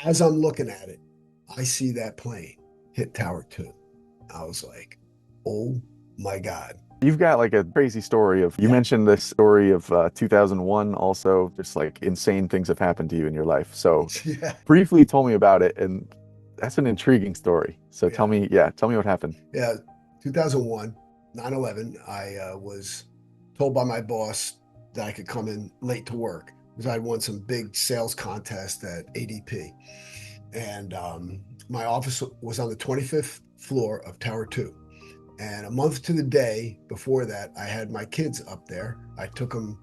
As I'm looking at it, I see that plane hit Tower 2. I was like, oh my God. You've got like a crazy story of, you Yeah. mentioned this story of 2001 also, just like insane things have happened to you in your life. So Yeah. briefly told me about it, and that's an intriguing story. So tell Yeah. me, yeah, tell me what happened. Yeah. 2001, 9/11, I was told by my boss that I could come in late to work because I won some big sales contest at ADP. And my office was on the 25th floor of Tower 2. And a month to the day before that, I had my kids up there. I took them,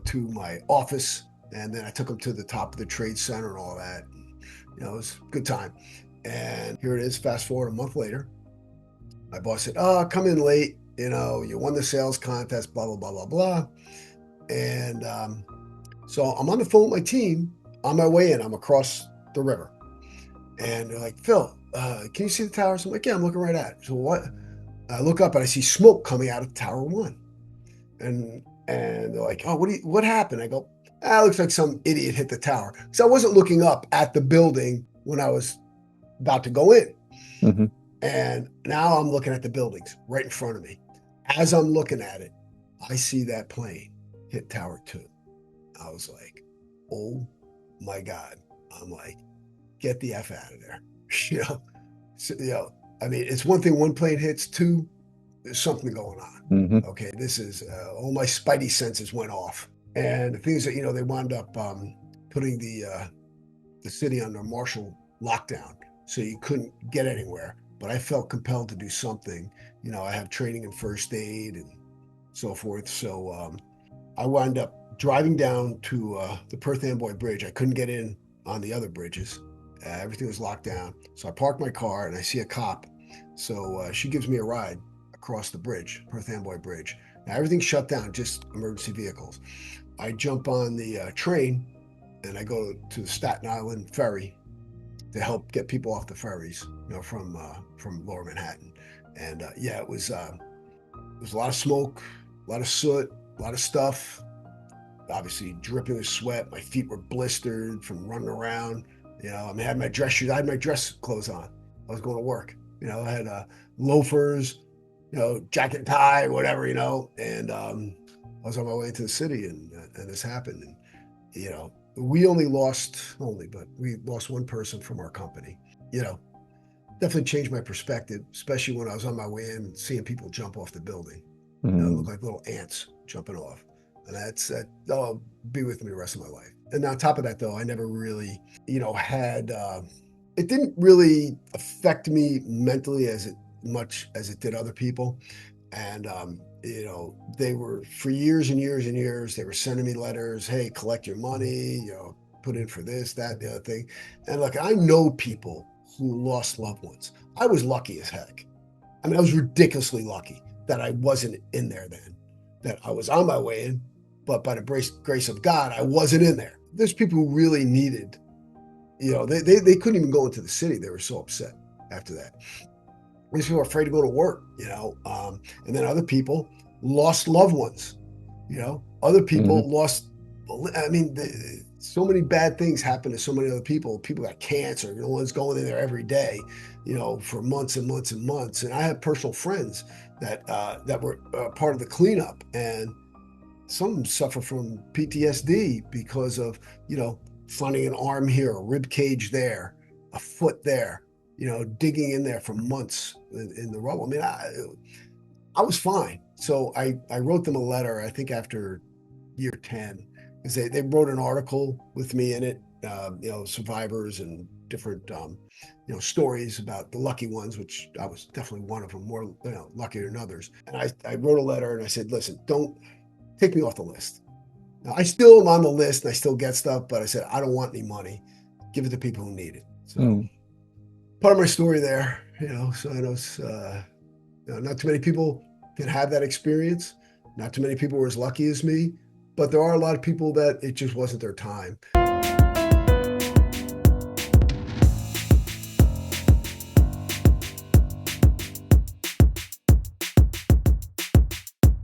to my office, and then I took them to the top of the trade center and all that. It was a good time. And here it is, fast forward a month later. My boss said, "Oh, come in late. You won the sales contest, blah, blah, blah, blah, blah." And so I'm on the phone with my team on my way in. I'm across the river. And they're like, "Phil, can you see the towers?" I'm like, "Yeah, I'm looking right at it." So what? I look up and I see smoke coming out of Tower 1. And they're like, "Oh, what happened?" I go, "Ah, it looks like some idiot hit the tower." So I wasn't looking up at the building when I was about to go in. Hmm. And now I'm looking at the buildings right in front of me. As I'm looking at it, I see that plane hit Tower 2. I was like, oh my God. I'm like, get the F out of there. you know, so, I mean, it's one thing one plane hits, two, there's something going on. Hmm. Okay, this is all my spidey senses went off. And the things that, they wound up putting the city under martial lockdown, so you couldn't get anywhere. But I felt compelled to do something. I have training in first aid and so forth. So I wound up driving down to the Perth Amboy Bridge. I couldn't get in on the other bridges. Everything was locked down. So I parked my car and I see a cop. So she gives me a ride across the bridge, Perth Amboy Bridge. Now everything's shut down, just emergency vehicles. I jump on the train and I go to the Staten Island ferry to help get people off the ferries, from Lower Manhattan. And yeah, it was a lot of smoke, a lot of soot, a lot of stuff. Obviously, dripping with sweat. My feet were blistered from running around. I had my dress shoes. I had my dress clothes on. I was going to work. I had loafers, jacket and tie, whatever, and I was on my way into the city, and this happened. And we but we lost one person from our company. You know, Definitely changed my perspective, especially when I was on my way in, seeing people jump off the building. It Hmm. looked like little ants jumping off, and that'll be with me the rest of my life. And on top of that, though, I never really, had. It didn't really affect me mentally as much as it did other people. And they were, for years and years and years, they were sending me letters, "Hey, collect your money, put in for this, that, the other thing." And look, I know people who lost loved ones. I was lucky as heck. I mean, I was ridiculously lucky that I wasn't in there then, that I was on my way in, but by the grace of God, I wasn't in there. There's people who really needed, they couldn't even go into the city. They were so upset after that. These people were afraid to go to work, and then other people lost loved ones, other Hmm. people lost, I mean, so many bad things happened to so many other people. People got cancer. No one's going in there every day, for months and months and months. And I have personal friends that were part of the cleanup, and some of them suffer from PTSD because of finding an arm here, a rib cage there, a foot there, digging in there for months in the rubble. I mean, I was fine. So I wrote them a letter, I think after year 10, because they wrote an article with me in it, survivors and different, stories about the lucky ones, which I was definitely one of them, more, luckier than others. And I wrote a letter and I said, "Listen, don't take me off the list." Now, I still am on the list and I still get stuff, but I said, "I don't want any money. Give it to people who need it." So Mm. part of my story there, so I know not too many people can have that experience. Not too many people were as lucky as me, but there are a lot of people that it just wasn't their time.